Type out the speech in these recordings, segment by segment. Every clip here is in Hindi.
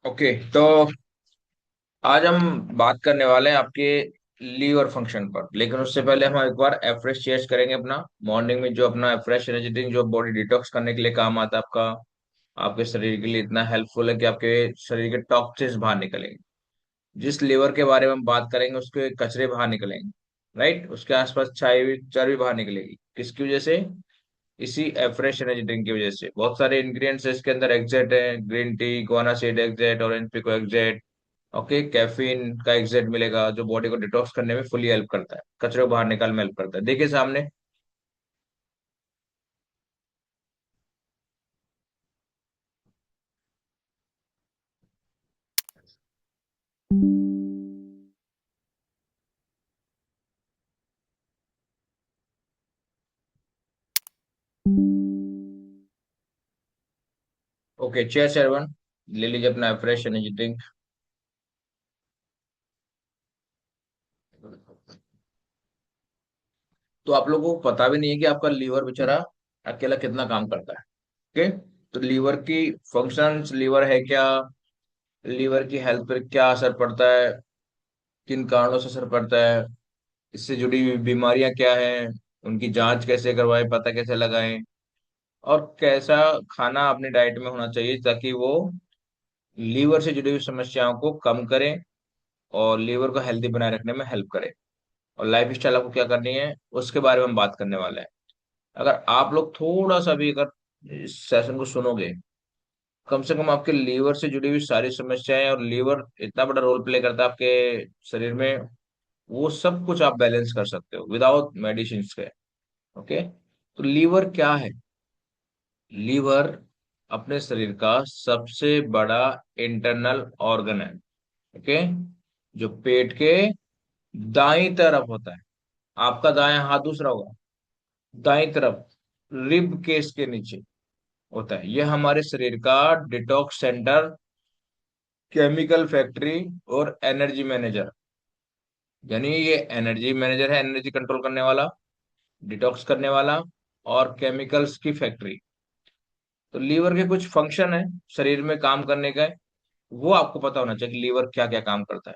ओके। तो आज हम बात करने वाले हैं आपके लीवर फंक्शन पर, लेकिन उससे पहले हम एक बार एफरेश चेस्ट करेंगे अपना। मॉर्निंग में जो अपना एफरेश एनर्जी ड्रिंक जो बॉडी डिटॉक्स करने के लिए काम आता है आपका, आपके शरीर के लिए इतना हेल्पफुल है कि आपके शरीर के टॉक्सिन्स बाहर निकलेंगे। जिस लीवर के बारे में हम बात करेंगे उसके कचरे बाहर निकलेंगे। राइट, उसके आसपास छाई चर्बी बाहर निकलेगी। किसकी वजह से? इसी एफ्रेश एनर्जी ड्रिंक की वजह से। बहुत सारे इंग्रेडिएंट्स है इसके अंदर, एग्जैक्ट है, green tea, guarana seed extract, orange pekoe extract. Okay, caffeine का एग्जैक्ट मिलेगा जो बॉडी को डिटॉक्स करने में फुली हेल्प करता है, कचरे को बाहर निकालने में हेल्प करता है। देखिए सामने। ओके, चेयर एवरीवन, ले लीजिए अपना फ्रेश एनर्जी ड्रिंक। तो आप लोगों को पता भी नहीं है कि आपका लीवर बेचारा अकेला कितना काम करता है। ओके, तो लीवर की फंक्शंस, लीवर है क्या, लीवर की हेल्थ पर क्या असर पड़ता है, किन कारणों से असर पड़ता है, इससे जुड़ी हुई बीमारियां क्या हैं, उनकी जांच कैसे करवाएं, पता कैसे लगाएं, और कैसा खाना अपनी डाइट में होना चाहिए ताकि वो लीवर से जुड़ी हुई समस्याओं को कम करें और लीवर को हेल्दी बनाए रखने में हेल्प करें। और लाइफ स्टाइल आपको क्या करनी है उसके बारे में हम बात करने वाले हैं। अगर आप लोग थोड़ा सा भी अगर इस सेशन को सुनोगे, कम से कम आपके लीवर से जुड़ी हुई सारी समस्याएं, और लीवर इतना बड़ा रोल प्ले करता है आपके शरीर में, वो सब कुछ आप बैलेंस कर सकते हो विदाउट मेडिसिन के। ओके, तो लीवर क्या है? लीवर अपने शरीर का सबसे बड़ा इंटरनल ऑर्गन है। ओके, जो पेट के दाई तरफ होता है। आपका दायां हाथ दूसरा होगा, दाई तरफ रिब केस के नीचे होता है। यह हमारे शरीर का डिटॉक्स सेंटर, केमिकल फैक्ट्री और एनर्जी मैनेजर। यानी ये एनर्जी मैनेजर है, एनर्जी कंट्रोल करने वाला, डिटॉक्स करने वाला, और केमिकल्स की फैक्ट्री। तो लीवर के कुछ फंक्शन है शरीर में काम करने का, वो आपको पता होना चाहिए कि लीवर क्या क्या काम करता है।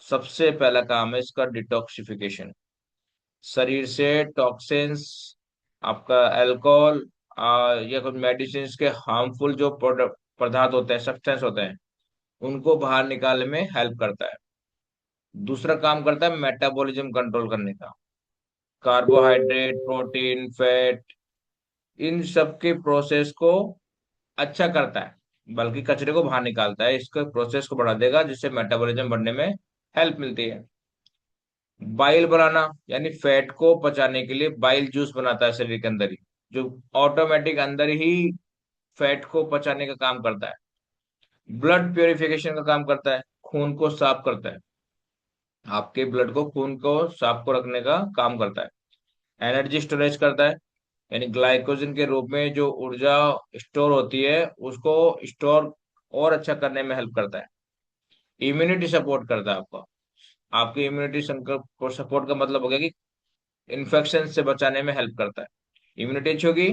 सबसे पहला काम है इसका डिटॉक्सिफिकेशन। शरीर से टॉक्सिन्स, आपका अल्कोहल या कुछ मेडिसिन के हार्मफुल जो पदार्थ होते हैं, सब्सटेंस होते हैं, उनको बाहर निकालने में हेल्प करता है। दूसरा काम करता है मेटाबॉलिज्म कंट्रोल करने का। कार्बोहाइड्रेट, प्रोटीन, फैट, इन सब के प्रोसेस को अच्छा करता है, बल्कि कचरे को बाहर निकालता है, इसके प्रोसेस को बढ़ा देगा जिससे मेटाबॉलिज्म बढ़ने में हेल्प मिलती है। बाइल बनाना, यानी फैट को पचाने के लिए बाइल जूस बनाता है शरीर के अंदर ही, जो ऑटोमेटिक अंदर ही फैट को पचाने का काम करता है। ब्लड प्योरिफिकेशन का काम करता है, खून को साफ करता है। आपके ब्लड को, खून को साफ को रखने का काम करता है। एनर्जी स्टोरेज करता है, यानी ग्लाइकोजन के रूप में जो ऊर्जा स्टोर होती है उसको स्टोर और अच्छा करने में हेल्प करता है। इम्यूनिटी सपोर्ट करता है आपको। आपकी इम्यूनिटी को सपोर्ट का मतलब हो गया कि इन्फेक्शन से बचाने में हेल्प करता है। इम्यूनिटी अच्छी होगी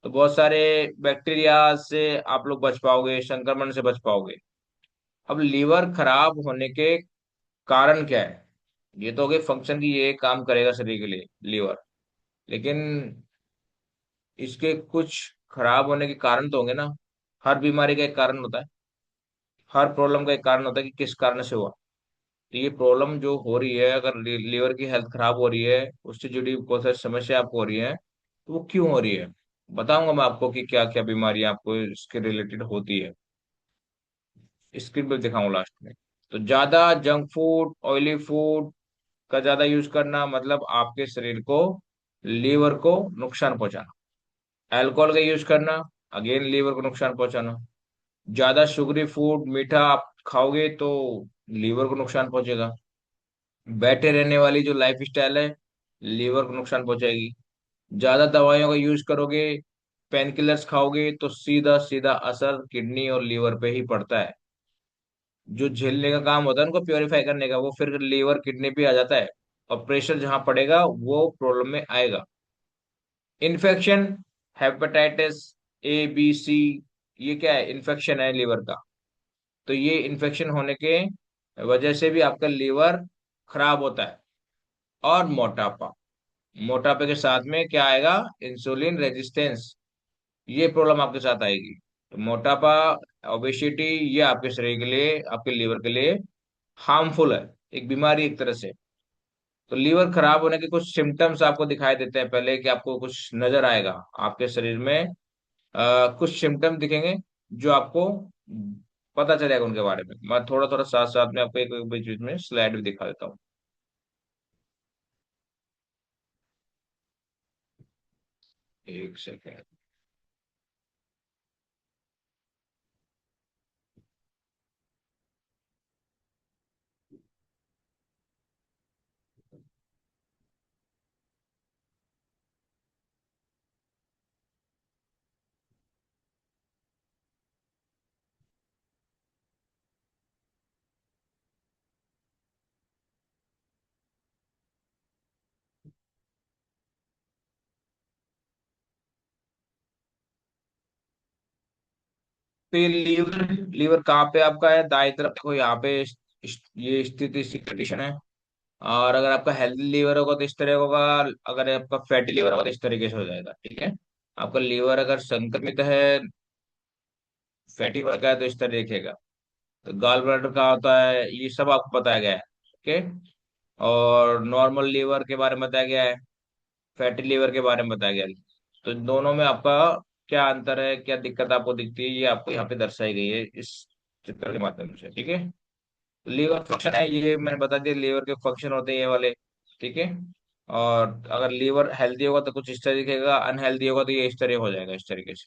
तो बहुत सारे बैक्टीरिया से आप लोग बच पाओगे, संक्रमण से बच पाओगे। अब लीवर खराब होने के कारण क्या है? ये तो हो गए फंक्शन की, ये काम करेगा शरीर के लिए लीवर, लेकिन इसके कुछ खराब होने के कारण तो होंगे ना। हर बीमारी का एक कारण होता है, हर प्रॉब्लम का एक कारण होता है कि किस कारण से हुआ। तो ये प्रॉब्लम जो हो रही है, अगर लीवर की हेल्थ खराब हो रही है, उससे जुड़ी बहुत सारी समस्या आपको हो रही है, तो वो क्यों हो रही है? बताऊंगा मैं आपको कि क्या क्या बीमारियां आपको इसके रिलेटेड होती है। स्क्रीन पर दिखाऊंगा लास्ट में। तो ज्यादा जंक फूड, ऑयली फूड का ज्यादा यूज करना मतलब आपके शरीर को, लीवर को नुकसान पहुंचाना। अल्कोहल का यूज करना, अगेन लीवर को नुकसान पहुंचाना। ज्यादा शुगरी फूड, मीठा आप खाओगे तो लीवर को नुकसान पहुंचेगा। बैठे रहने वाली जो लाइफ स्टाइल है, लीवर को नुकसान पहुंचाएगी। ज्यादा दवाइयों का यूज करोगे, पेन किलर्स खाओगे, तो सीधा सीधा असर किडनी और लीवर पे ही पड़ता है। जो झेलने का काम होता है उनको प्योरीफाई करने का, वो फिर लीवर किडनी पे आ जाता है, और प्रेशर जहां पड़ेगा वो प्रॉब्लम में आएगा। Infection, hepatitis A B C, ये क्या है? इन्फेक्शन है लीवर का। तो ये इन्फेक्शन होने के वजह से भी आपका लीवर खराब होता है। और मोटापा, मोटापे के साथ में क्या आएगा? इंसुलिन रेजिस्टेंस, ये प्रॉब्लम आपके साथ आएगी। तो मोटापा, ओबेसिटी, ये आपके शरीर के लिए, आपके लीवर के लिए हार्मफुल है, एक बीमारी एक तरह से। तो लीवर खराब होने के कुछ सिम्टम्स आपको दिखाई देते हैं, पहले कि आपको कुछ नजर आएगा आपके शरीर में, कुछ सिम्टम दिखेंगे जो आपको पता चलेगा उनके बारे में। मैं थोड़ा थोड़ा साथ साथ में आपको एक एक बीच बीच में स्लाइड भी दिखा देता हूँ। एक सेकेंड। तो ये लीवर, लीवर कहाँ पे आपका है? दाएं तरफ को, यहाँ पे ये स्थिति, इसी कंडीशन है। और अगर आपका हेल्दी लीवर होगा तो इस तरह होगा, अगर आपका फैटी लीवर होगा तो इस तरीके से हो जाएगा, ठीक है। आपका लीवर अगर संक्रमित है, फैटी का है, तो इस तरह दिखेगा। तो गॉल ब्लैडर का होता है, ये सब आपको बताया गया है, ओके। और नॉर्मल लीवर के बारे में बताया गया है, फैटी लीवर के बारे में बताया गया है। तो दोनों में आपका क्या अंतर है, क्या दिक्कत आपको दिखती है, ये आपको यहाँ पे दर्शाई गई है इस चित्र के माध्यम से, ठीक है। लीवर फंक्शन है, ये मैंने बता दिया, लीवर के फंक्शन होते हैं ये वाले, ठीक है। और अगर लीवर हेल्दी होगा तो कुछ इस तरह दिखेगा, अनहेल्दी होगा तो ये इस तरह हो जाएगा, इस तरीके से।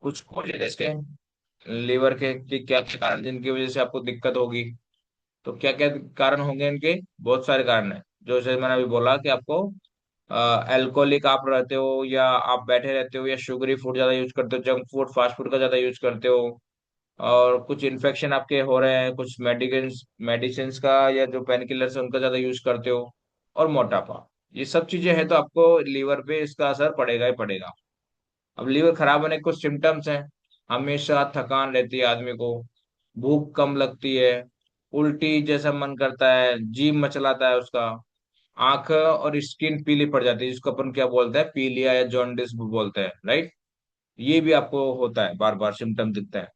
कुछ कॉजेज इसके लीवर के कि क्या क्या कारण जिनकी वजह से आपको दिक्कत होगी। तो क्या क्या कारण होंगे इनके? बहुत सारे कारण है, जो जैसे मैंने अभी बोला कि आपको अल्कोहलिक आप रहते हो, या आप बैठे रहते हो, या शुगरी फूड ज्यादा यूज करते हो, जंक फूड फास्ट फूड का ज्यादा यूज करते हो, और कुछ इन्फेक्शन आपके हो रहे हैं, कुछ मेडिसिन मेडिसिन का या जो पेन किलर्स है उनका ज्यादा यूज करते हो, और मोटापा, ये सब चीजें हैं, तो आपको लीवर पे इसका असर पड़ेगा ही पड़ेगा। अब लीवर खराब होने के कुछ सिम्टम्स हैं। हमेशा थकान रहती है आदमी को, भूख कम लगती है, उल्टी जैसा मन करता है, जी मचलाता है उसका, आंख और स्किन पीली पड़ जाती है, जिसको अपन क्या बोलते हैं, पीलिया या जॉन्डिस बोलते हैं, राइट। ये भी आपको होता है, बार बार सिम्टम दिखता है,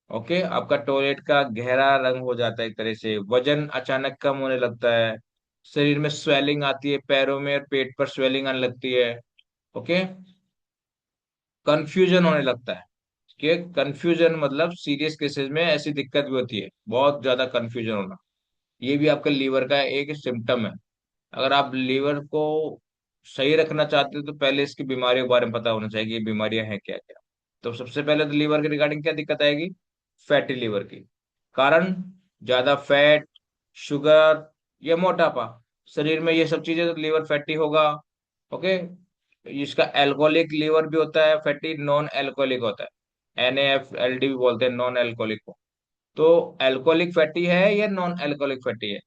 ओके। आपका टॉयलेट का गहरा रंग हो जाता है एक तरह से, वजन अचानक कम होने लगता है, शरीर में स्वेलिंग आती है, पैरों में और पेट पर स्वेलिंग आने लगती है, ओके। कंफ्यूजन होने लगता है, कि कंफ्यूजन मतलब सीरियस केसेस में ऐसी दिक्कत भी होती है, बहुत ज्यादा कंफ्यूजन होना, ये भी आपका लीवर का एक सिम्टम है। अगर आप लीवर को सही रखना चाहते हो तो पहले इसकी बीमारियों के बारे में पता होना चाहिए कि ये बीमारियां हैं क्या क्या। तो सबसे पहले तो लीवर के रिगार्डिंग क्या दिक्कत आएगी? फैटी लीवर की कारण, ज्यादा फैट, शुगर, या मोटापा, शरीर में ये सब चीजें, तो लीवर फैटी होगा, ओके। इसका एल्कोहलिक लीवर भी होता है, फैटी नॉन एल्कोहलिक होता है, NaFLD भी बोलते हैं नॉन एल्कोहलिक को। तो एल्कोहलिक फैटी है या नॉन एल्कोहलिक फैटी है,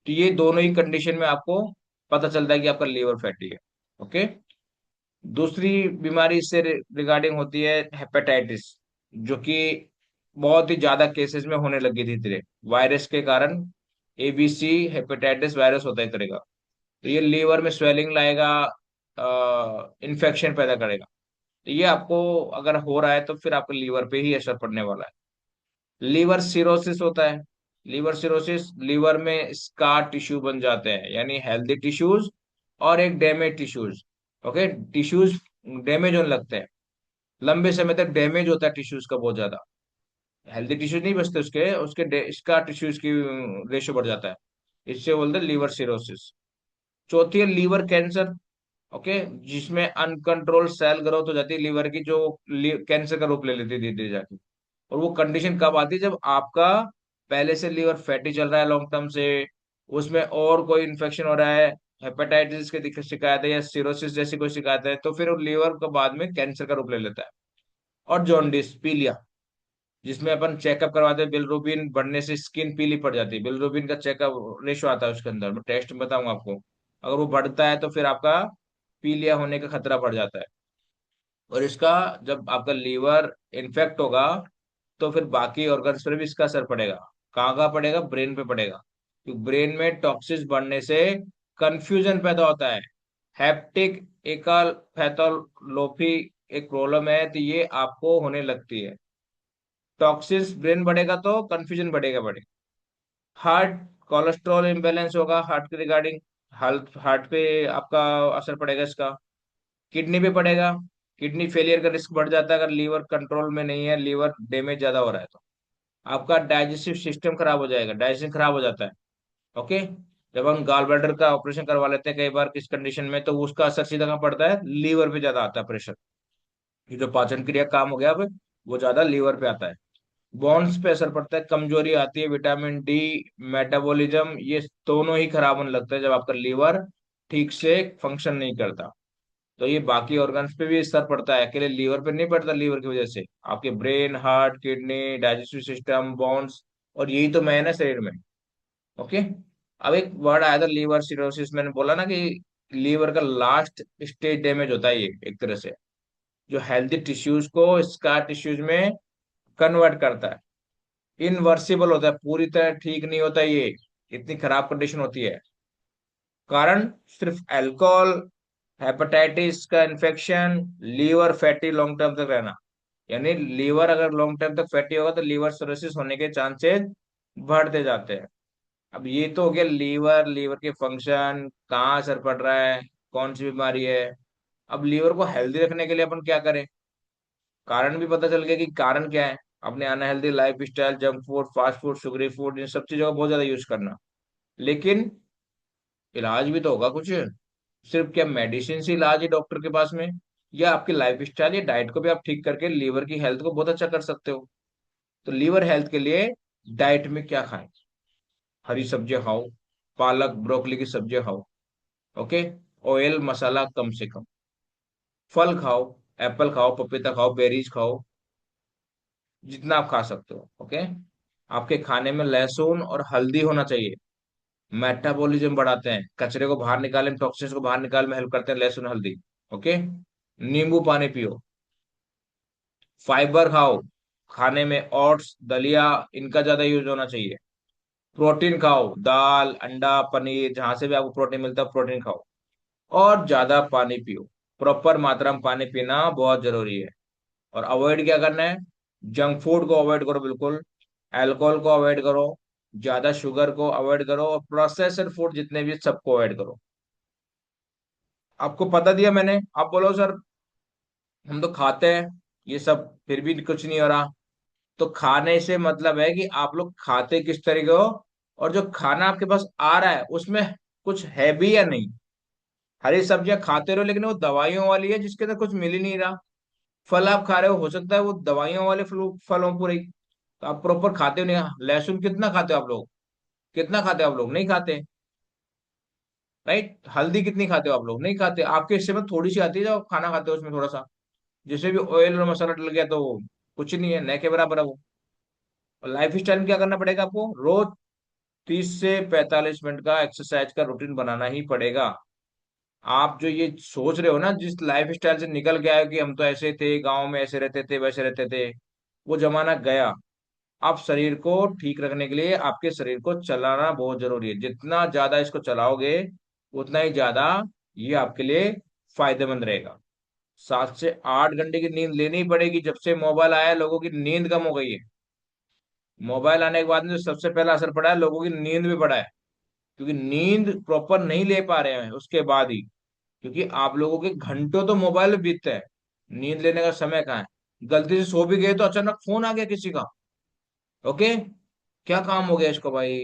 तो ये दोनों ही कंडीशन में आपको पता चलता है कि आपका लीवर फैटी है, ओके। दूसरी बीमारी इससे रिगार्डिंग होती है हेपेटाइटिस, जो कि बहुत ही ज्यादा केसेस में होने लगी धीरे धीरे, वायरस के कारण। ABC हेपेटाइटिस वायरस होता है एक तरह का। तो ये लीवर में स्वेलिंग लाएगा, इन्फेक्शन पैदा करेगा। तो ये आपको अगर हो रहा है तो फिर आपके लीवर पे ही असर पड़ने वाला है। लीवर सिरोसिस होता है। लीवर सिरोसिस, लीवर में स्कार टिश्यू बन जाते हैं, यानी हेल्दी टिश्यूज और एक damage tissues, okay. Tissues damage होने लगते हैं, लंबे समय तक डैमेज होता है टिश्यूज का बहुत ज्यादा, हेल्दी टिश्यूज नहीं बचते उसके उसके स्कार टिश्यूज की रेशो बढ़ जाता है, इससे बोलते हैं लीवर सिरोसिस। चौथी है लीवर कैंसर, ओके, जिसमें अनकंट्रोल सेल ग्रोथ हो जाती है लीवर की, जो कैंसर का रूप ले लेती है धीरे धीरे जाके। और वो कंडीशन कब आती है? जब आपका पहले से लीवर फैटी चल रहा है लॉन्ग टर्म से, उसमें और कोई इन्फेक्शन हो रहा है, हेपेटाइटिस की दिक्कत शिकायत है, या सिरोसिस जैसी कोई शिकायत है, तो फिर वो लीवर को बाद में कैंसर का रूप ले लेता है। और जॉन्डिस, पीलिया, जिसमें अपन चेकअप करवाते हैं, बिलरुबिन बढ़ने से स्किन पीली पड़ जाती है, बिलरुबिन का चेकअप रेशो आता है उसके अंदर, मैं टेस्ट बताऊंगा आपको। अगर वो बढ़ता है तो फिर आपका पीलिया होने का खतरा बढ़ जाता है। और इसका, जब आपका लीवर इन्फेक्ट होगा तो फिर बाकी ऑर्गन्स पर भी इसका असर पड़ेगा। कहाँ कहाँ पड़ेगा? ब्रेन पे पड़ेगा, क्योंकि ब्रेन में टॉक्सिस बढ़ने से कंफ्यूजन पैदा होता है। हैप्टिक एकलफेटोलोपी एक प्रॉब्लम है, तो ये आपको होने लगती है। टॉक्सिस ब्रेन बढ़ेगा तो कंफ्यूजन बढ़ेगा। हार्ट कोलेस्ट्रॉल इम्बेलेंस होगा, हार्ट के रिगार्डिंग, हार्ट हार्ट पे आपका असर पड़ेगा इसका। किडनी पे पड़ेगा, किडनी फेलियर का रिस्क बढ़ जाता है अगर लीवर कंट्रोल में नहीं है, लीवर डैमेज ज्यादा हो रहा है तो। आपका डाइजेस्टिव सिस्टम खराब हो जाएगा, डाइजेशन खराब हो जाता है। ओके। जब हम गाल ब्लैडर का ऑपरेशन करवा लेते हैं कई बार किस कंडीशन में, तो उसका असर सीधा कहाँ पड़ता है? लीवर पे ज्यादा आता है प्रेशर। ये जो पाचन क्रिया काम हो गया अब, वो ज्यादा लीवर पे आता है। बोन्स पे असर पड़ता है, कमजोरी आती है, विटामिन डी, मेटाबॉलिज्म, ये दोनों ही खराब होने लगता है जब आपका लीवर ठीक से फंक्शन नहीं करता। तो ये बाकी ऑर्गन्स पे भी असर पड़ता है, अकेले लीवर पे नहीं पड़ता। लीवर की वजह से आपके brain, heart, kidney, digestive system, bones, और यही तो मेन है शरीर में। ओके। अब एक वर्ड आया था लीवर सिरोसिस, मैंने बोला ना कि लीवर का लास्ट स्टेज डैमेज होता है ये एक तरह से, जो हेल्दी टिश्यूज को स्कार टिश्यूज में कन्वर्ट करता है। इनवर्सिबल होता है, पूरी तरह ठीक नहीं होता ये, इतनी खराब कंडीशन होती है। कारण सिर्फ अल्कोहल, हेपेटाइटिस का infection, liver fatty long term तक रहना। यानी लीवर अगर लॉन्ग टर्म तक फैटी होगा तो लीवर सिरोसिस होने के चांसेस बढ़ते जाते हैं। अब ये तो हो गया लीवर, लीवर के फंक्शन, कहाँ असर पड़ रहा है, कौन सी बीमारी है। अब लीवर को हेल्दी रखने के लिए अपन क्या करें? कारण भी पता चल गया कि कारण क्या है। अपने unhealthy lifestyle, junk food, fast food, sugary food, इन सब चीजों का बहुत ज्यादा यूज करना। लेकिन इलाज भी तो होगा कुछ। सिर्फ क्या मेडिसिन से इलाज है डॉक्टर के पास में? या आपकी लाइफ स्टाइल या डाइट को भी आप ठीक करके लीवर की हेल्थ को बहुत अच्छा कर सकते हो। तो लीवर हेल्थ के लिए डाइट में क्या खाएं? हरी सब्जियां खाओ, पालक ब्रोकली की सब्जियां खाओ। ओके। ऑयल मसाला कम से कम। फल खाओ, एप्पल खाओ, पपीता खाओ, बेरीज खाओ, जितना आप खा सकते हो। ओके। आपके खाने में लहसुन और हल्दी होना चाहिए, मेटाबॉलिज्म बढ़ाते हैं, कचरे को बाहर निकालने में, टॉक्सिन्स को बाहर निकालने में हेल्प करते हैं लहसुन हल्दी। ओके। नींबू पानी पियो, फाइबर खाओ, खाने में ओट्स, दलिया, इनका ज्यादा यूज होना चाहिए। प्रोटीन खाओ, दाल, अंडा, पनीर, जहां से भी आपको प्रोटीन मिलता है प्रोटीन खाओ। और ज्यादा पानी पियो, प्रॉपर मात्रा में पानी पीना बहुत जरूरी है। और अवॉइड क्या करना है? जंक फूड को अवॉइड करो बिल्कुल, अल्कोहल को अवॉइड करो, ज्यादा शुगर को अवॉइड करो, और प्रोसेसर फूड जितने भी सबको अवॉइड करो। आपको पता दिया मैंने, आप बोलो सर हम तो खाते हैं ये सब फिर भी कुछ नहीं हो रहा। तो खाने से मतलब है कि आप लोग खाते किस तरीके हो, और जो खाना आपके पास आ रहा है उसमें कुछ है भी या नहीं। हरी सब्जियां खाते रहो लेकिन वो दवाइयों वाली है जिसके अंदर कुछ मिल ही नहीं रहा। फल आप खा रहे हो सकता है वो दवाइयों वाले फलों पूरे, तो आप प्रॉपर खाते हो नहीं। लहसुन कितना खाते हो आप लोग? कितना खाते हो आप लोग? नहीं खाते। राइट। हल्दी कितनी खाते हो आप लोग? नहीं खाते। आपके हिस्से में थोड़ी सी आती है, जो खाना खाते हो उसमें थोड़ा सा, जिसमें भी ऑयल और मसाला डल गया तो कुछ नहीं है, न के बराबर है वो। और लाइफ स्टाइल में क्या करना पड़ेगा आपको? रोज 30 से 45 मिनट का एक्सरसाइज का रूटीन बनाना ही पड़ेगा। आप जो ये सोच रहे हो ना, जिस लाइफ स्टाइल से निकल के आए हो कि हम तो ऐसे थे, गांव में ऐसे रहते थे, वैसे रहते थे, वो जमाना गया। आप शरीर को ठीक रखने के लिए आपके शरीर को चलाना बहुत जरूरी है। जितना ज्यादा इसको चलाओगे उतना ही ज्यादा ये आपके लिए फायदेमंद रहेगा। 7 से 8 घंटे की नींद लेनी ही पड़ेगी। जब से मोबाइल आया है लोगों की नींद कम हो गई है। मोबाइल आने के बाद में जो सबसे पहला असर पड़ा है, लोगों की नींद भी पड़ा है, क्योंकि नींद प्रॉपर नहीं ले पा रहे हैं उसके बाद ही। क्योंकि आप लोगों के घंटों तो मोबाइल में बीतते हैं, नींद लेने का समय कहाँ है? गलती से सो भी गए तो अचानक फोन आ गया किसी का। ओके। क्या काम हो गया इसको भाई?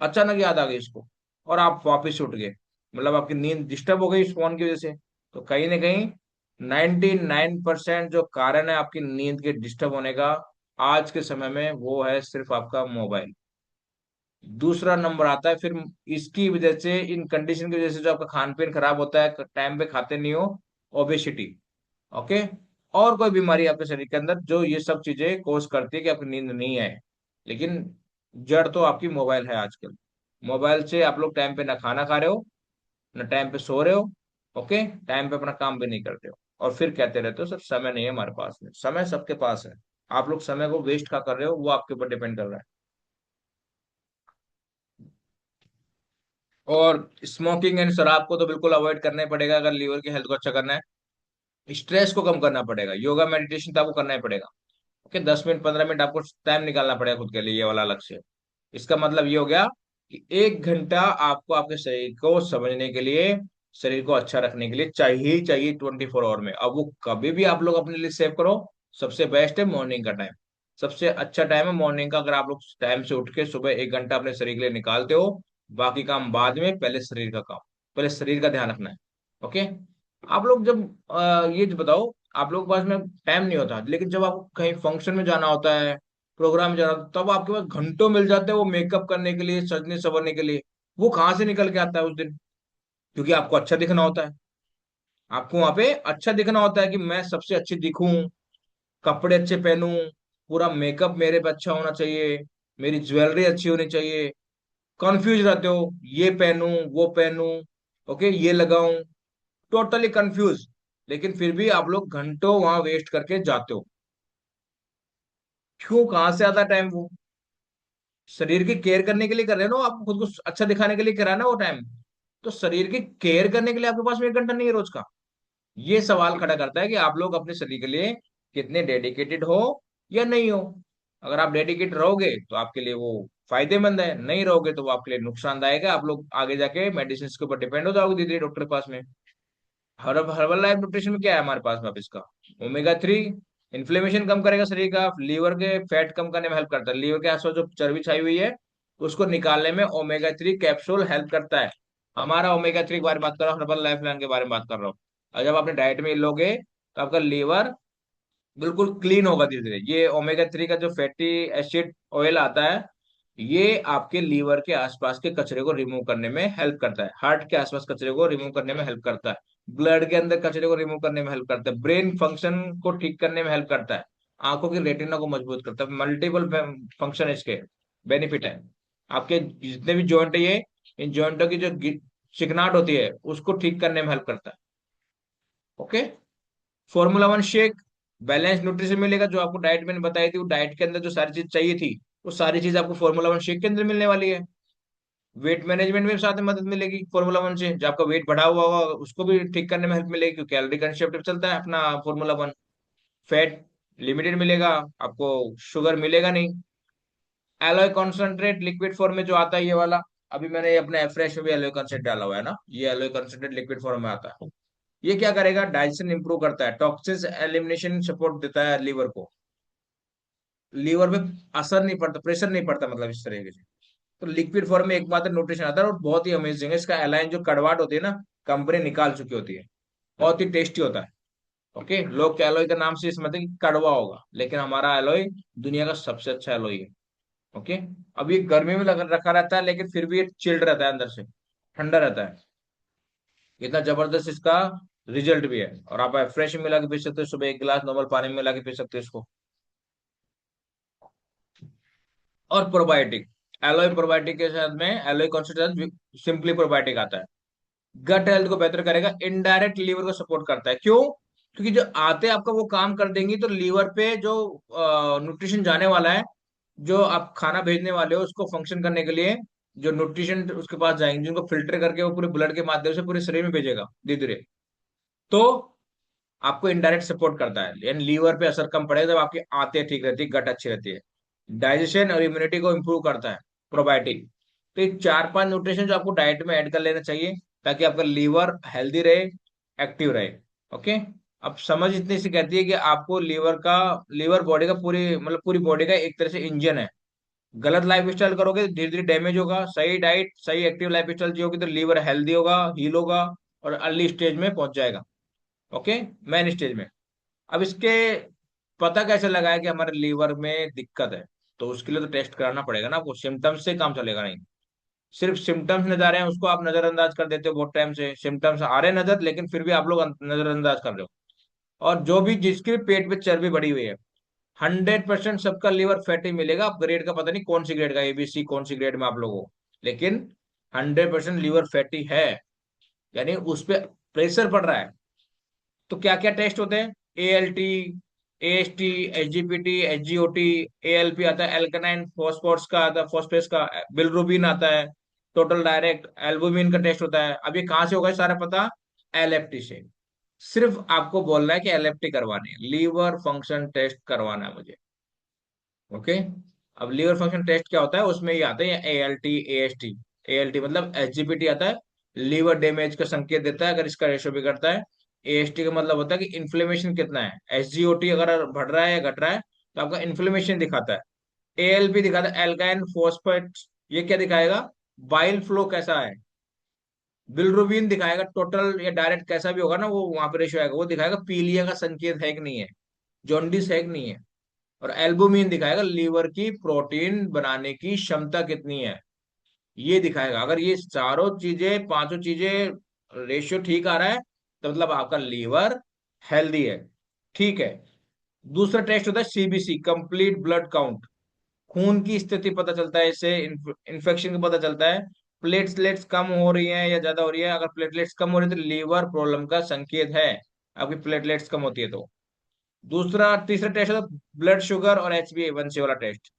अचानक याद आ गई इसको, और आप वापिस उठ गए। मतलब आपकी नींद डिस्टर्ब हो गई इस फोन की वजह से। तो कहीं ना कहीं 99% जो कारण है आपकी नींद के डिस्टर्ब होने का आज के समय में, वो है सिर्फ आपका मोबाइल। दूसरा नंबर आता है फिर इसकी वजह से, इन कंडीशन की वजह से जो आपका खान पीन खराब होता है, टाइम पे खाते नहीं हो, ओबेसिटी। ओके। और कोई बीमारी आपके शरीर के अंदर जो ये सब चीजें कोस करती है कि आपकी नींद नहीं आए। लेकिन जड़ तो आपकी मोबाइल है आजकल। मोबाइल से आप लोग टाइम पे ना खाना खा रहे हो, ना टाइम पे सो रहे हो। ओके। टाइम पे अपना काम भी नहीं करते हो, और फिर कहते रहते हो सर समय नहीं है हमारे पास में। समय सबके पास है। आप लोग समय को वेस्ट क्या कर रहे हो, वो आपके ऊपर डिपेंड कर रहा है। और स्मोकिंग एंड शराब को तो बिल्कुल अवॉइड करना ही पड़ेगा अगर लीवर की हेल्थ को अच्छा करना है। स्ट्रेस को कम करना पड़ेगा, योगा मेडिटेशन तो आपको करना ही पड़ेगा। ओके, 10 मिनट 15 मिनट आपको टाइम निकालना पड़ेगा खुद के लिए, ये वाला लक्ष्य। इसका मतलब ये हो गया कि 1 घंटा आपको आपके शरीर को समझने के लिए, शरीर को अच्छा रखने के लिए चाहिए ही चाहिए 24 आवर में। अब वो कभी भी आप लोग अपने लिए सेव करो। सबसे बेस्ट है मॉर्निंग का टाइम। सबसे अच्छा टाइम है मॉर्निंग का। अगर आप लोग टाइम से उठ के सुबह 1 घंटा अपने शरीर के लिए निकालते हो, बाकी काम बाद में, पहले शरीर का काम, पहले शरीर का ध्यान रखना है। ओके। आप लोग जब ये जो बताओ, आप लोग के पास में टाइम नहीं होता, लेकिन जब आपको कहीं फंक्शन में जाना होता है, प्रोग्राम में जाना होता है, तब आपके पास घंटों मिल जाते हैं वो मेकअप करने के लिए, सजने संवरने के लिए। वो कहाँ से निकल के आता है उस दिन? क्योंकि आपको अच्छा दिखना होता है। आपको वहां पे अच्छा दिखना होता है कि मैं सबसे अच्छी दिखूं, कपड़े अच्छे पहनूं, पूरा मेकअप मेरे पे अच्छा होना चाहिए, मेरी ज्वेलरी अच्छी होनी चाहिए। कंफ्यूज रहते हो, ये पहनूं वो पहनूं, ओके ये लगाऊं, टोटली कंफ्यूज। लेकिन फिर भी आप लोग घंटों वहां वेस्ट करके जाते हो। क्यों? कहाँ से आता टाइम? वो शरीर की केयर करने के लिए कर रहे हो ना, आप खुद को अच्छा दिखाने के लिए करा ना वो टाइम। तो शरीर की केयर करने के लिए आपके पास में 1 घंटा नहीं है रोज का? ये सवाल खड़ा करता है कि आप लोग अपने शरीर के लिए कितने डेडिकेटेड हो या नहीं हो। अगर आप डेडिकेटेड रहोगे तो आपके लिए वो फायदेमंद है, नहीं रहोगे तो वो आपके लिए नुकसानदायक है। आप लोग आगे जाके मेडिसिन के ऊपर डिपेंड हो जाओगे धीरे धीरे डॉक्टर के पास में। हर्बल लाइफ न्यूट्रिशन में क्या है हमारे पास में अब इसका? ओमेगा 3 इन्फ्लेमेशन कम करेगा शरीर का, लीवर के फैट कम करने में हेल्प करता है, लीवर के आसपास जो चर्बी छाई हुई है उसको निकालने में ओमेगा 3 कैप्सूल हेल्प करता है। हमारा ओमेगा 3 के बारे में बात कर रहा हूँ, हर्बल लाइफ लाइन के बारे में बात कर रहा हूँ। और जब आपने डाइट में ये लोगे तो आपका लीवर बिल्कुल क्लीन होगा धीरे धीरे। ये ओमेगा 3 का जो फैटी एसिड ऑयल आता है, ये आपके लीवर के आसपास के कचरे को रिमूव करने में हेल्प करता है, हार्ट के आसपास कचरे को रिमूव करने में हेल्प करता है, ब्लड के अंदर कचरे को रिमूव करने में हेल्प करता है, ब्रेन फंक्शन को ठीक करने में हेल्प करता है, आंखों की रेटिना को मजबूत करता है। मल्टीपल फंक्शन इसके बेनिफिट है। आपके जितने भी जॉइंट है ये, इन जॉइंटों की जो चिकनाहट होती है उसको ठीक करने में हेल्प करता है। Okay. Formula 1 shake, balance nutrition मिलेगा, जो आपको डाइट मैंने बताई थी, वो डाइट के अंदर जो सारी चीज चाहिए थी वो सारी चीज आपको फॉर्मूला 1 शेक के अंदर मिलने वाली है। वेट मैनेजमेंट में साथ में मदद मिलेगी फॉर्मूला 1 से, जो आपका वेट बढ़ा हुआ होगा उसको भी ठीक करने में हेल्प मिलेगी, क्योंकि कैलोरी कंसेप्ट चलता है अपना फॉर्मूला 1। फैट लिमिटेड मिलेगा आपको, शुगर मिलेगा नहीं। एलोय कॉन्सेंट्रेट लिक्विड फॉर्म में जो आता है ये वाला, अभी मैंने अपने फ्रेश में भी एलोय कॉन्सेंट्रेट डाला हुआ है ना, ये एलोय कॉन्सेंट्रेट लिक्विड फॉर्म में आता है। ये क्या करेगा? डाइजेशन इंप्रूव करता है, टॉक्सिन्स एलिमिनेशन सपोर्ट देता है लीवर को। लीवर पे असर नहीं पड़ता, प्रेशर नहीं पड़ता, मतलब इस तरीके से। तो लिक्विड फॉर्म में एकमात्र न्यूट्रिशन आता है और बहुत ही अमेजिंग है। इसका एलाइन जो कड़वाट होती है ना, कंपनी निकाल चुकी होती है। बहुत ही टेस्टी होता है। ओके, लोग एलोय का नाम से समझते हैं कि कड़वा होगा, लेकिन हमारा एलोय दुनिया का सबसे अच्छा एलोय है। ओके। अब ये गर्मी में रखा रहता है, लेकिन फिर भी ये चिल्ड रहता है अंदर से, ठंडा रहता है। इतना जबरदस्त इसका रिजल्ट भी है। और आप फ्रेश में मिला के पी सकते हो, सुबह 1 गिलास नॉर्मल पानी में मिला के पी सकते हो इसको। और प्रोबायोटिक, एलोय प्रोबायोटिक के साथ में एलोय कॉन्सेंट्रेट सिंपली प्रोबायोटिक आता है। गट हेल्थ को बेहतर करेगा, इनडायरेक्ट लीवर को सपोर्ट करता है। क्यों? क्योंकि जो आते आपका वो काम कर देंगी, तो लीवर पे जो न्यूट्रिशन जाने वाला है, जो आप खाना भेजने वाले हो उसको फंक्शन करने के लिए, जो न्यूट्रिशन उसके पास जाएंगे, जिनको फिल्टर करके वो पूरे ब्लड के माध्यम से पूरे शरीर में भेजेगा धीरे धीरे। तो आपको इनडायरेक्ट सपोर्ट करता है, यानी लीवर पे असर कम पड़ेगा जब आपकी आंतें ठीक रहती है, गट अच्छी रहती है। डाइजेशन और इम्यूनिटी को इंप्रूव करता है प्रोबायोटिक। तो ये 4-5 न्यूट्रिशन जो आपको डाइट में ऐड कर लेना चाहिए, ताकि आपका लीवर हेल्दी रहे, एक्टिव रहे। ओके। अब समझ इतनी सी कहती है कि आपको लीवर बॉडी का पूरी, मतलब पूरी बॉडी का एक तरह से इंजन है। गलत लाइफ स्टाइल करोगे तो धीरे धीरे डैमेज होगा, सही डाइट सही एक्टिव लाइफ स्टाइल जियोगे तो लीवर हेल्दी होगा, हील होगा, और अर्ली स्टेज में पहुंच जाएगा। ओके, मेन स्टेज में। अब इसके पता कैसे लगाए कि हमारे लीवर में दिक्कत है? तो उसके लिए तो टेस्ट कराना पड़ेगा ना आपको, सिम्टम्स से काम चलेगा नहीं। सिर्फ सिम्टम्स नजर आ रहे हैं उसको आप नजरअंदाज कर देते हो बहुत टाइम से, सिम्टम्स आ रहे हैं नजर, लेकिन फिर भी आप लोग नजरअंदाज कर रहे हो। और जो भी जिसके भी पेट पे चर्बी बढ़ी हुई है, 100% सबका लीवर फैटी मिलेगा। आप ग्रेड का पता नहीं कौन सी ग्रेड का, ABC कौन सी ग्रेड में आप लोग हो, लेकिन 100% लीवर फैटी है, यानी उस पर प्रेशर पड़ रहा है। तो क्या क्या टेस्ट होते हैं? ALT, AST, SGPT, SGOT, ALP आता है, एल्कनाइन फॉस्फोर्स का आता है, फॉस्फेट का, बिलरुबिन आता है, टोटल डायरेक्ट एल्बुमिन का टेस्ट होता है। अब ये कहाँ से होगा ये सारा पता? LFT से। सिर्फ आपको बोलना है कि LFT करवानी है, लीवर फंक्शन टेस्ट करवाना है मुझे। ओके। अब लीवर फंक्शन टेस्ट क्या होता है, उसमें ये आता है ALT, AST। ALT मतलब SGPT आता है, लीवर डैमेज का संकेत देता है अगर इसका रेशो बिगड़ता है। AST का मतलब होता है कि इन्फ्लेमेशन कितना है। SGOT अगर बढ़ रहा है या घट रहा है तो आपका इन्फ्लेमेशन दिखाता है। ALP दिखाता है एल्काइन फॉस्फेट, ये क्या दिखाएगा? बाइल फ्लो कैसा है। बिलरुबिन दिखाएगा टोटल या डायरेक्ट कैसा भी होगा ना, वो वहां पे रेशो आएगा, वो दिखाएगा पीलिया का संकेत है कि नहीं है, जॉन्डिस है कि नहीं है। और एल्बुमिन दिखाएगा लीवर की प्रोटीन बनाने की क्षमता कितनी है, ये दिखाएगा। अगर ये चारों चीजें, पांचों चीजें रेशियो ठीक आ रहा है तो मतलब आपका लीवर हेल्दी है। ठीक है। दूसरा टेस्ट होता है CBC, कंप्लीट ब्लड काउंट। खून की स्थिति पता चलता है इससे, इन्फेक्शन का पता चलता है। प्लेटलेट्स कम हो रही हैं या ज्यादा हो रही है, अगर प्लेटलेट्स कम हो रही है तो लीवर प्रॉब्लम का संकेत है, आपकी प्लेटलेट्स कम होती है तो। तीसरा टेस्ट होता है ब्लड शुगर और HbA1c वाला टेस्ट।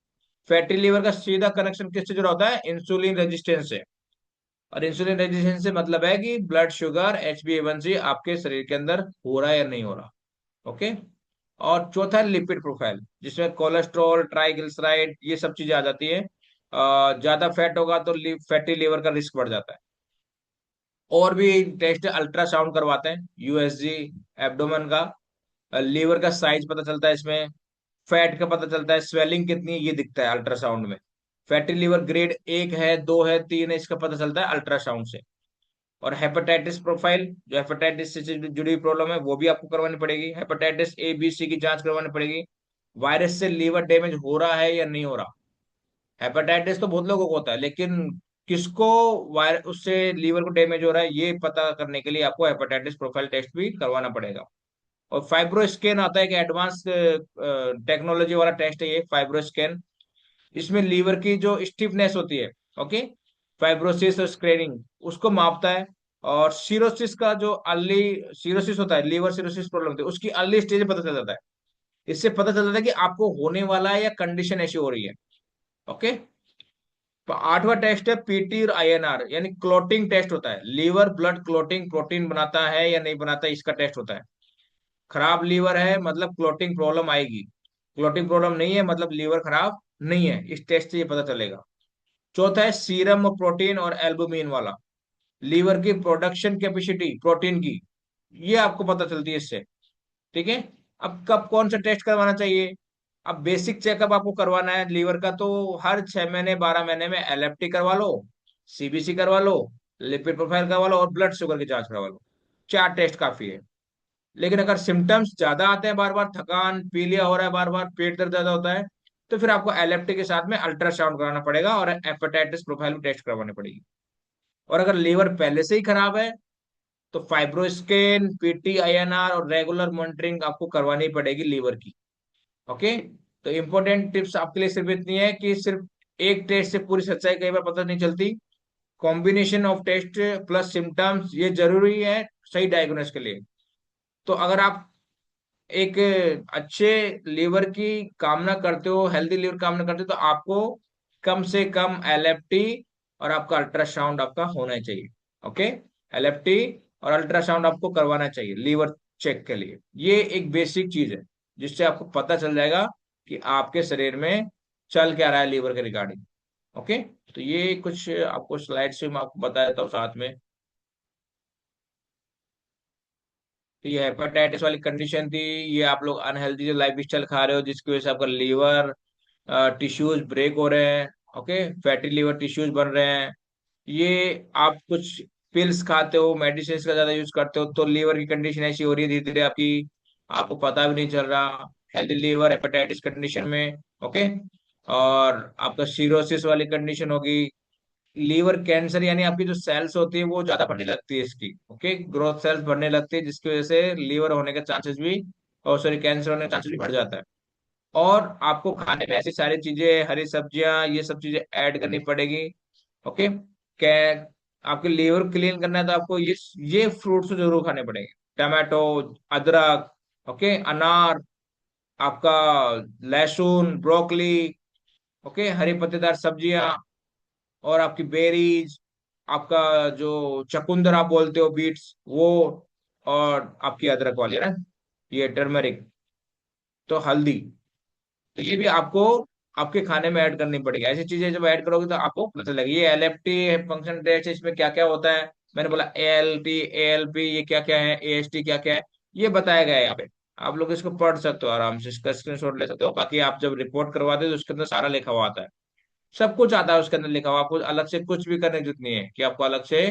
फैटी लीवर का सीधा कनेक्शन किससे जुड़ा होता है? इंसुलिन रेजिस्टेंस से। और इंसुलिन रेजिस्टेंस से मतलब है कि ब्लड शुगर, HbA1c आपके शरीर के अंदर हो रहा है या नहीं हो रहा। ओके। और चौथा है लिपिड प्रोफाइल, जिसमें कोलेस्ट्रॉल, ट्राइग्लिसराइड, ये सब चीजें आ जाती है। ज्यादा फैट होगा तो फैटी लीवर का रिस्क बढ़ जाता है। और भी टेस्ट, अल्ट्रासाउंड करवाते हैं, USG, एब्डोमेन का। लीवर का साइज पता चलता है इसमें। फैट का पता चलता है, स्वेलिंग कितनी है ये दिखता है अल्ट्रासाउंड में। फैटी लीवर ग्रेड 1 है, 2 है, 3 है, इसका पता चलता है अल्ट्रासाउंड से। और हेपेटाइटिस प्रोफाइल, जो हेपेटाइटिस से जुड़ी प्रॉब्लम है वो भी आपको करवानी पड़ेगी, हेपेटाइटिस A B C की जांच करवानी पड़ेगी। वायरस से लीवर डैमेज हो रहा है या नहीं हो रहा। हेपेटाइटिस तो बहुत लोगों को होता है, लेकिन किसको वायरस उससे लीवर को डैमेज हो रहा है ये पता करने के लिए आपको हेपेटाइटिस प्रोफाइल टेस्ट भी करवाना पड़ेगा। और फाइब्रो स्कैन आता है, कि एडवांस टेक्नोलॉजी वाला टेस्ट है ये फाइब्रो स्कैन। इसमें लीवर की जो स्टिफनेस होती है, ओके, फाइब्रोसिस और स्क्रेनिंग, उसको मापता है। और सीरोसिस का जो अर्ली सीरोसिस होता है, लीवर सीरोसिस प्रॉब्लम होती है, उसकी अर्ली स्टेज पता चल जाता है। इससे पता चल जाता है कि आपको होने वाला है या कंडीशन ऐसी हो रही है। ओके। तो आठवां टेस्ट है PT और INR, यानी क्लोटिंग टेस्ट होता है, लीवर ब्लड क्लोटिंग प्रोटीन बनाता है या नहीं बनाता, इसका टेस्ट होता है। खराब लीवर है मतलब क्लोटिंग प्रॉब्लम आएगी, क्लोटिंग प्रॉब्लम नहीं है मतलब लीवर खराब नहीं है, इस टेस्ट से ये पता चलेगा। चौथा है सीरम प्रोटीन और एल्बुमिन वाला, लीवर की प्रोडक्शन कैपेसिटी प्रोटीन की, ये आपको पता चलती है इससे। ठीक है। अब कब कौन सा टेस्ट करवाना चाहिए? अब बेसिक चेकअप आपको करवाना है लीवर का, तो हर 6 महीने 12 महीने में LFT करवा लो, CBC करवा लो, लिपिड प्रोफाइल करवा लो और ब्लड शुगर की जांच करवा लो। 4 टेस्ट काफी है। लेकिन अगर सिम्टम्स ज्यादा आते हैं, बार बार थकान, पीलिया हो रहा है, बार बार पेट दर्द ज्यादा होता है, तो फिर आपको LFT के साथ में अल्ट्रासाउंड कराना पड़ेगा और हेपेटाइटिस प्रोफाइल भी टेस्ट करवानी पड़ेगी। और अगर लीवर पहले से ही खराब है तो फाइब्रोस्कैन, PT INR और रेगुलर मॉनिटरिंग आपको करवानी पड़ेगी लीवर की। ओके। तो इंपॉर्टेंट टिप्स आपके लिए सिर्फ इतनी है कि सिर्फ एक टेस्ट से पूरी सच्चाई कई बार पता नहीं चलती। Combination of test plus symptoms ये जरूरी है सही डायग्नोस के लिए। तो अगर आप एक अच्छे लीवर की कामना करते हो, हेल्दी लीवर कामना करते हो, तो आपको कम से कम LFT और आपका अल्ट्रासाउंड आपका होना चाहिए। ओके। LFT और अल्ट्रासाउंड आपको करवाना चाहिए लीवर चेक के लिए। ये एक बेसिक चीज है जिससे आपको पता चल जाएगा कि आपके शरीर में चल क्या रहा है लीवर के रिगार्डिंग। ओके। तो ये कुछ आपको स्लाइड से मैं आपको बताया था साथ में। तो ये हेपेटाइटिस वाली कंडीशन थी। ये आप लोग अनहेल्दी जो लाइफ स्टाइल खा रहे हो जिसकी वजह से आपका लीवर टिश्यूज ब्रेक हो रहे हैं। ओके। फैटी लीवर टिश्यूज बन रहे हैं। ये आप कुछ पिल्स खाते हो, मेडिसिन का ज्यादा यूज करते हो तो लीवर की कंडीशन ऐसी हो रही है धीरे धीरे आपकी, आपको पता भी नहीं चल रहा। हेल्दी लीवर हेपेटाइटिस कंडीशन में। ओके। और आपका सीरोसिस वाली कंडीशन होगी। लीवर कैंसर यानी आपकी जो सेल्स होती है वो ज्यादा बढ़ने लगती है इसकी। ओके। ग्रोथ सेल्स बढ़ने लगती है जिसकी वजह से लीवर होने के चांसेस भी, और सॉरी कैंसर होने के चांसेस भी बढ़ जाता है। और आपको खाने में ऐसी सारी चीजें, हरी सब्जियां, ये सब चीजें ऐड करनी पड़ेगी। ओके। क्या आपके लीवर क्लीन करना है तो आपको ये फ्रूट्स जरूर खाने पड़ेंगे। टमाटो, अदरक, ओके, अनार, आपका लहसुन, ब्रोकली, ओके, हरी पत्तेदार सब्जियां, और आपकी बेरीज, आपका जो चकुंदर आप बोलते हो, बीट्स वो, और आपकी अदरक वाली ना, ये टर्मरिक, तो हल्दी, तो ये भी आपको आपके खाने में ऐड करनी पड़ेगी। ऐसी चीजें जब ऐड करोगे तो आपको पता लगेगी ये LFT फंक्शन टेस्ट, इसमें क्या क्या होता है। मैंने बोला ALT, ALP ये क्या क्या है, AST क्या क्या है, ये बताया गया है यहाँ पे। आप लोग इसको पढ़ सकते हो आराम से, इसका स्क्रीनशॉट ले सकते हो। बाकी आप जब रिपोर्ट करवाते हो तो उसके अंदर सारा लिखा हुआ आता है, सब कुछ आता है उसके अंदर लिखा हुआ। आपको अलग से कुछ भी करने की जरूरत नहीं है कि आपको अलग से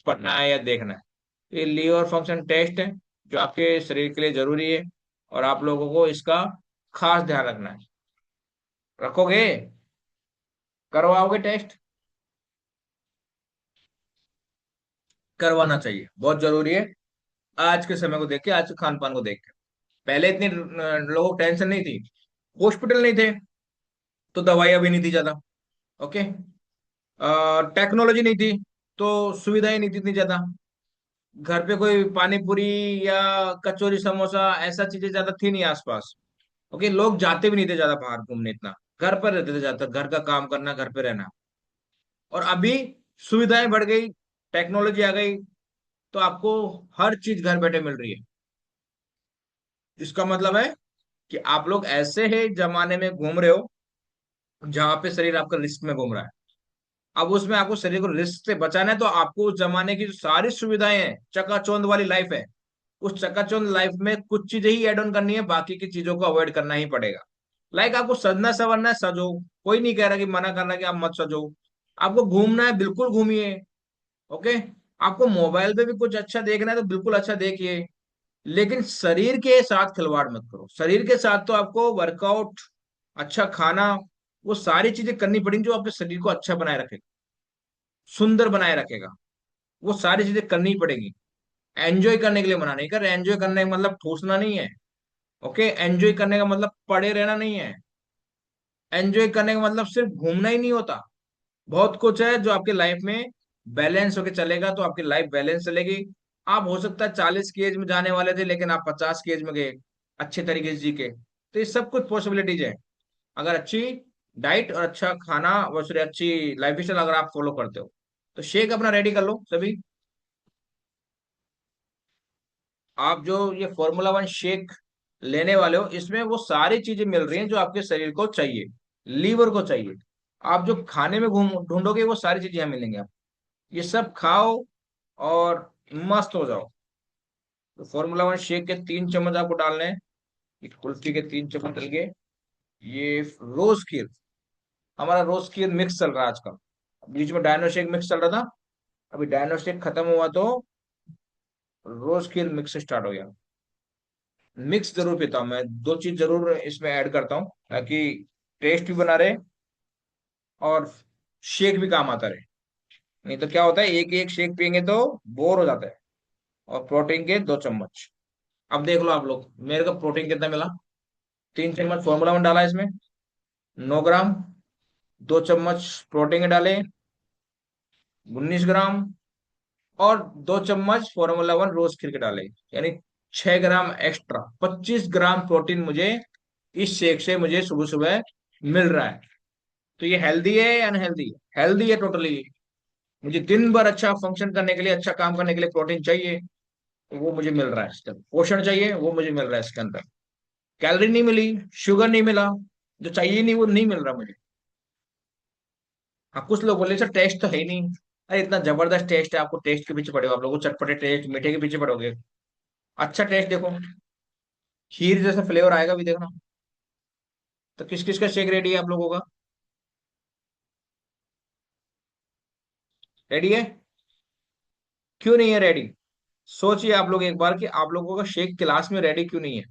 पढ़ना है या देखना है। तो ये लीवर फंक्शन टेस्ट है जो आपके शरीर के लिए जरूरी है, और आप लोगों को इसका खास ध्यान रखना है। रखोगे? करवाओगे टेस्ट? करवाना चाहिए, बहुत जरूरी है। आज के समय को देख के, आज के खान पान को देख के, पहले इतनी लोगों को टेंशन नहीं थी, हॉस्पिटल नहीं थे, तो दवाइयां भी नहीं थी ज्यादा, ओके, टेक्नोलॉजी नहीं थी, तो सुविधाएं नहीं थी इतनी ज्यादा, घर पे कोई पानी पूरी या कचौरी समोसा ऐसा चीजें ज्यादा थी नहीं आसपास, ओके, लोग जाते भी नहीं थे ज्यादा बाहर घूमने इतना, घर पर रहते थे ज्यादातर, घर का काम करना, घर पे रहना। और अभी सुविधाएं बढ़ गई, टेक्नोलॉजी आ गई, तो आपको हर चीज घर बैठे मिल रही है। इसका मतलब है कि आप लोग ऐसे ही जमाने में घूम रहे हो जहां पे शरीर आपका रिस्क में घूम रहा है। अब उसमें आपको शरीर को रिस्क से बचाना है, तो आपको उस जमाने की जो सारी सुविधाएं हैं, चकाचौंध वाली लाइफ है, उस चकाचौंध लाइफ में कुछ चीजें ही ऐड ऑन करनी है, बाकी की चीजों को अवॉइड करना ही पड़ेगा। लाइक आपको सजना संवरना है, सजो, कोई नहीं कह रहा कि मना करना कि आप मत सजो। आपको घूमना है, बिल्कुल घूमिए, ओके। आपको मोबाइल पे भी कुछ अच्छा देखना है तो बिल्कुल अच्छा देखिए, लेकिन शरीर के साथ खिलवाड़ मत करो। शरीर के साथ तो आपको वर्कआउट, अच्छा खाना, वो सारी चीजें करनी पड़ेंगी जो आपके शरीर को अच्छा बनाए रखेगा, सुंदर बनाए रखेगा। वो सारी चीजें करनी पड़ेगी। एंजॉय करने के लिए मना नहीं कर रहे, एंजॉय करने का मतलब ठूसना नहीं है, ओके। एंजॉय करने का मतलब पड़े रहना नहीं है। एंजॉय करने का मतलब सिर्फ घूमना ही नहीं होता, बहुत कुछ है जो आपके लाइफ में बैलेंस होके चलेगा, तो आपकी लाइफ बैलेंस चलेगी। आप हो सकता है 40 की एज में जाने वाले थे, लेकिन आप 50 की एज में गए अच्छे तरीके से जी के। तो ये सब कुछ पॉसिबिलिटीज है, अगर अच्छी डाइट और अच्छा खाना, और फिर अच्छी लाइफ स्टाइल अगर आप फॉलो करते हो। तो शेक अपना रेडी कर लो सभी। आप जो ये Formula 1 शेक लेने वाले हो, इसमें वो सारी चीजें मिल रही हैं जो आपके शरीर को चाहिए, लीवर को चाहिए। आप जो खाने में घूम ढूंढोगे वो सारी चीजें यहाँ मिलेंगी आप, ये सब खाओ और मस्त हो जाओ। तो Formula 1 शेक के 3 चम्मच आपको डालने हैं, एक कुल्फी के 3 चम्मच डल के। ये रोज खीर, हमारा रोज खीर मिक्स चल रहा है आजकल, बीच में डायनो शेक मिक्स चल रहा था, अभी डायनो शेक खत्म हुआ तो रोज खीर मिक्स स्टार्ट हो गया। मिक्स जरूर पीता हूँ मैं, दो चीज जरूर इसमें ऐड करता हूँ ताकि टेस्ट भी बना रहे और शेक भी काम आता रहे। नहीं तो क्या होता है, एक एक शेक पियेंगे तो बोर हो जाता है। और प्रोटीन के 2 चम्मच, अब देख लो आप लोग मेरे को प्रोटीन कितना मिला। 3 चम्मच Formula 1 डाला इसमें, 9 ग्राम, 2 चम्मच प्रोटीन के डाले, 19 ग्राम, और 2 चम्मच Formula 1 रोज खीर के डाले, यानी 6 ग्राम एक्स्ट्रा, 25 ग्राम प्रोटीन मुझे इस शेक से मुझे सुबह सुबह मिल रहा है। तो ये हेल्दी है या अनहेल्दी है? हेल्दी है टोटली। मुझे दिन भर अच्छा फंक्शन करने के लिए, अच्छा काम करने के लिए प्रोटीन चाहिए, तो वो मुझे मिल रहा है इसके अंदर। पोषण चाहिए, वो मुझे मिल रहा है इसके अंदर। कैलोरी नहीं मिली, शुगर नहीं मिला, जो चाहिए नहीं वो नहीं मिल रहा मुझे। हाँ, कुछ लोग बोले सर टेस्ट तो है ही नहीं। अरे इतना जबरदस्त टेस्ट है, आपको टेस्ट के पीछे पड़े हो, आप लोगों को चटपटे टेस्ट मीठे के पीछे पड़ोगे। अच्छा टेस्ट देखो, खीर जैसा फ्लेवर आएगा भी देखना। तो किस किस का शेक रेडी है आप लोगों का? रेडी है? क्यों नहीं है रेडी? सोचिए आप लोग एक बार कि आप लोगों का शेक क्लास में रेडी क्यों नहीं है।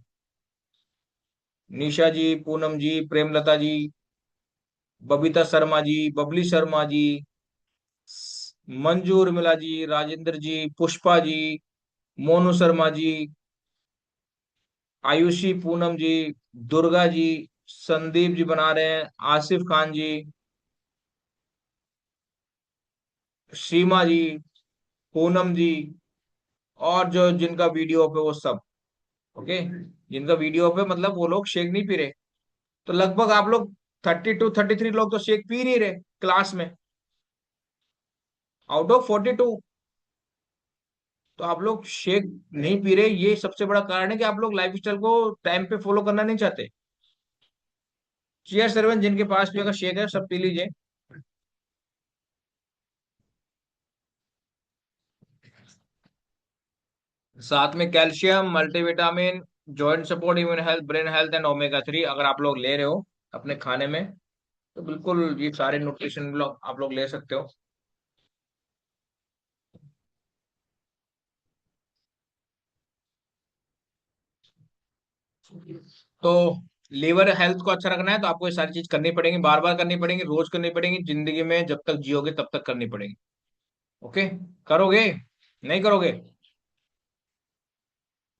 निशा जी, पूनम जी, प्रेमलता जी, बबीता शर्मा जी, बबली शर्मा जी, मंजू उर्मिला जी, राजेंद्र जी, पुष्पा जी, मोनू शर्मा जी, आयुषी, पूनम जी, दुर्गा जी, संदीप जी बना रहे हैं, आसिफ खान जी, सीमा जी, पूनम जी, और जो जिनका वीडियो पे वो सब। ओके, जिनका वीडियो पे मतलब वो लोग शेक नहीं पी रहे। तो लगभग आप लोग 32 33 लोग तो शेक पी नहीं रहे क्लास में, आउट ऑफ 42। तो आप लोग शेक नहीं पी रहे, ये सबसे बड़ा कारण है कि आप लोग लाइफ स्टाइल को टाइम पे फॉलो करना नहीं चाहते। चियर सर्वन जिनके पास भी अगर शेक है सब पी लीजिए। साथ में calcium, multivitamin, joint support, immune health, brain health and omega 3 अगर आप लोग ले रहे हो अपने खाने में, तो बिल्कुल ये सारे न्यूट्रिशन ब्लॉक आप लोग ले सकते हो। तो लीवर हेल्थ को अच्छा रखना है तो आपको ये सारी चीज करनी पड़ेगी, बार बार करनी पड़ेगी, रोज करनी पड़ेगी, जिंदगी में जब तक जियोगे तब तक करनी पड़ेगी। ओके, करोगे? नहीं करोगे?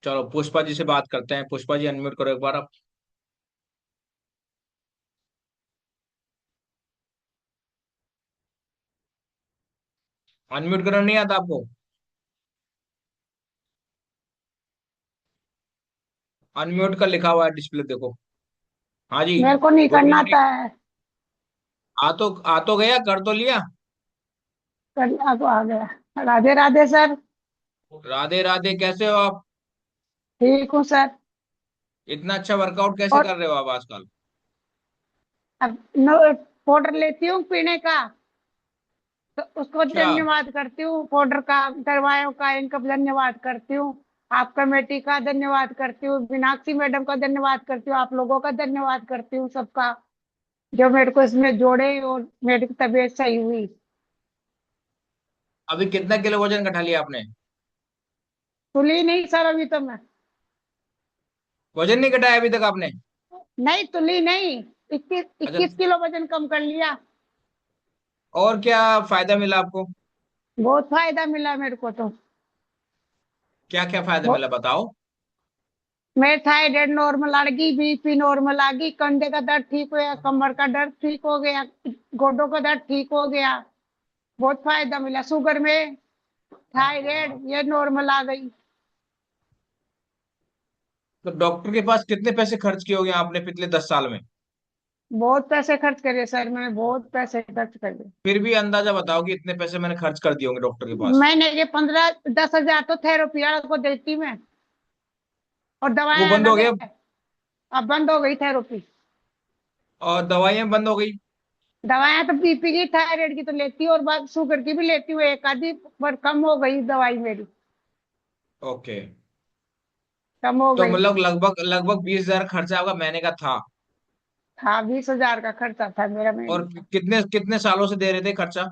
चलो पुष्पा जी से बात करते हैं। पुष्पा जी अनम्यूट करो एक बार आप। अनम्यूट करना नहीं आता आपको? अनम्यूट का लिखा हुआ है डिस्प्ले देखो। हाँ जी। मेरे को नहीं गुड करना मॉर्निंग। आता है। आ तो गया, कर तो लिया। करना तो आ गया। राधे राधे सर। राधे राधे, कैसे हो आप? ठीक हूँ सर। इतना अच्छा वर्कआउट कैसे और कर रहे हो आप आजकल? अब नो पाउडर लेती हूँ पीने का, तो उसको अच्छा। धन्यवाद करती हूँ। पाउडर का, दवाइयों का, इनका धन्यवाद करती हूँ। आप कमेटी का धन्यवाद करती हूँ, मीनाक्षी मैडम का धन्यवाद करती हूँ, आप लोगों का धन्यवाद करती हूँ, सबका जो मेरे को इसमें जोड़े और मेरी तबीयत सही हुई। अभी कितना किलो वजन घटा लिया आपने? तुली नहीं सर अभी तो मैं। वजन नहीं घटाया अभी तक आपने? नहीं तुली नहीं। 21 21 अच्छा। किलो वजन कम कर लिया। और क्या फायदा मिला आपको? बहुत फायदा मिला मेरे को तो। क्या क्या फायदा मिला बहुत। बताओ। मेरे थायराइड नॉर्मल आ गई, बीपी नॉर्मल आ गई, कंधे का दर्द ठीक हो गया, कमर का दर्द ठीक हो गया, गोडों का दर्द ठीक हो गया। बहुत फायदा मिला। शुगर में, थायराइड ये नॉर्मल आ गई। तो डॉक्टर के पास कितने पैसे खर्च किए होंगे आपने पिछले 10 साल में? बहुत पैसे खर्च करे सर, मैंने बहुत पैसे खर्च करे। फिर भी अंदाजा बताओ कि इतने पैसे मैंने खर्च कर दिए होंगे डॉक्टर के पास। महीने के 15 10 हजार तो थेरेपी वाला को देती मैं। और वो दवाएं बंद हो अलग गया? है। अब बंद हो गई थेरेपी। और दवाइयां बंद हो गई? दवाएं तो बीपी की, थायराइड की तो लेती हूँ, और बाद शुगर की भी लेती हूँ एक आधी, पर कम हो गई दवाई मेरी। ओके। कम हो तो गई। मतलब लगभग लगभग 20 हजार खर्चा आपका महीने का था? हाँ 20 हजार का खर्चा था मेरा और महीने का। कितने कितने सालों से दे रहे थे खर्चा?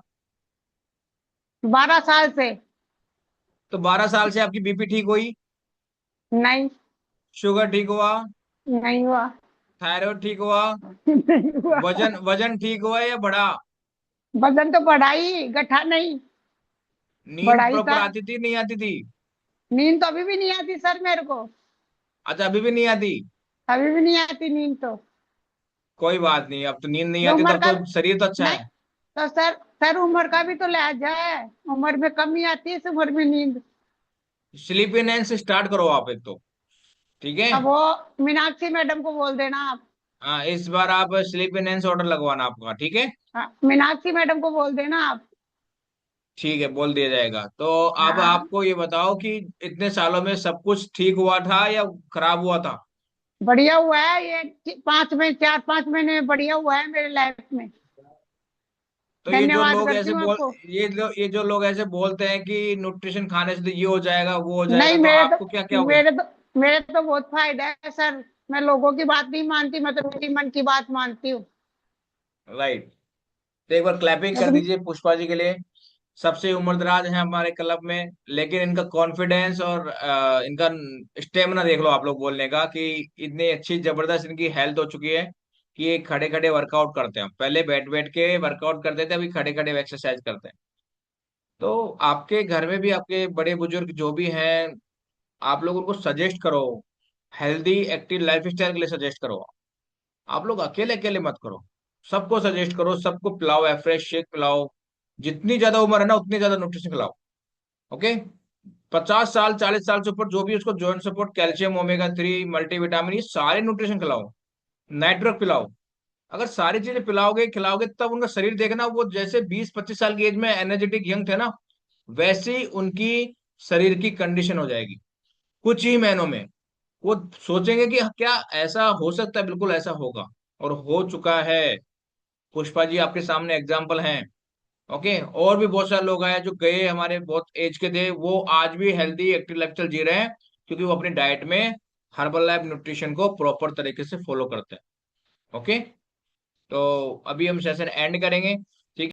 12 साल से। तो 12 साल से आपकी बीपी ठीक हुई? नहीं। शुगर ठीक हुआ? नहीं हुआ। थायराइड ठीक हुआ? नहीं हुआ। वजन वजन ठीक हुआ या बढ़ा? वजन तो बढ़ाई, गठा नहीं। नींद बढ़ाई प्रॉपर था। आती थी नहीं आती थी? नींद तो अभी भी नहीं आती सर मेरे को। अच्छा, अभी भी नहीं आती? अभी भी नहीं आती नींद तो। कोई बात नहीं, अब तो नींद नहीं ये आती उम्र तब का। तो शरीर तो अच्छा नहीं। है। तो सर उम्र का भी तो लिहाजा है। उम्र में कमी आती है इस उम्र में नींद। स्लीप इन से स्टार्ट करो आप एक तो। ठीक है। अब वो मीनाक्षी मैडम को बोल देना आप। हाँ, इस बार आप स्लीप इन ऑर्डर लगवाना आपका, ठीक है? हाँ, मीनाक्षी मैडम को बोल देना आप। ठीक है, बोल दिया जाएगा। तो अब हाँ। आपको ये बताओ कि इतने सालों में सब कुछ ठीक हुआ था या खराब हुआ था? बढ़िया हुआ है ये। 4 5 महीने में बढ़िया हुआ है मेरे लाइफ में। तो ये जो धन्यवाद लोग करती ऐसे हूँ बोल आपको। ये जो लोग ऐसे बोलते हैं कि न्यूट्रिशन खाने से तो ये हो जाएगा वो हो नहीं जाएगा, तो आपको क्या क्या हो गया? मेरे तो बहुत फायदा है सर। मैं लोगों की बात नहीं मानती, मैं तो मेरी मन की बात मानती हूँ। राइट। तो एक बार क्लैपिंग मैं कर तो। दीजिए पुष्पा जी के लिए। सबसे उम्रदराज हैं हमारे क्लब में, लेकिन इनका कॉन्फिडेंस और इनका स्टेमिना देख लो आप लोग बोलने का, कि इतनी अच्छी जबरदस्त इनकी हेल्थ हो चुकी है कि ये खड़े खड़े वर्कआउट करते हैं। पहले बैठ बैठ के वर्कआउट करते थे, अभी खड़े खड़े एक्सरसाइज करते हैं। तो आपके घर में भी आपके बड़े बुजुर्ग जो भी हैं, आप लोग उनको सजेस्ट करो, हेल्दी एक्टिव लाइफ स्टाइल के लिए सजेस्ट करो। आप लोग अकेले अकेले मत करो, सबको सजेस्ट करो, सबको पिलाओ, फ्रेश शेक पिलाओ। जितनी ज्यादा उम्र है ना उतनी ज्यादा न्यूट्रिशन खिलाओ। ओके। 50 साल 40 साल से ऊपर जो भी उसको joint support, calcium, omega 3, multivitamin, ये सारे न्यूट्रिशन खिलाओ, नेटवर्क पिलाओ। अगर सारी चीजें पिलाओगे खिलाओगे तब उनका शरीर देखना, वो जैसे 20 25 साल की एज में एनर्जेटिक यंग थे ना, वैसे ही उनकी शरीर की कंडीशन हो जाएगी कुछ ही महीनों में। वो सोचेंगे कि क्या ऐसा हो सकता है, बिल्कुल ऐसा होगा और हो चुका है। पुष्पा जी आपके सामने एग्जाम्पल हैं। ओके, और भी बहुत सारे लोग आए जो गए हमारे बहुत एज के थे, वो आज भी हेल्दी एक्टिव लाइफस्टाइल जी रहे हैं, क्योंकि वो अपनी डाइट में हर्बल लाइफ न्यूट्रिशन को प्रॉपर तरीके से फॉलो करते हैं। ओके, तो अभी हम सेशन एंड करेंगे।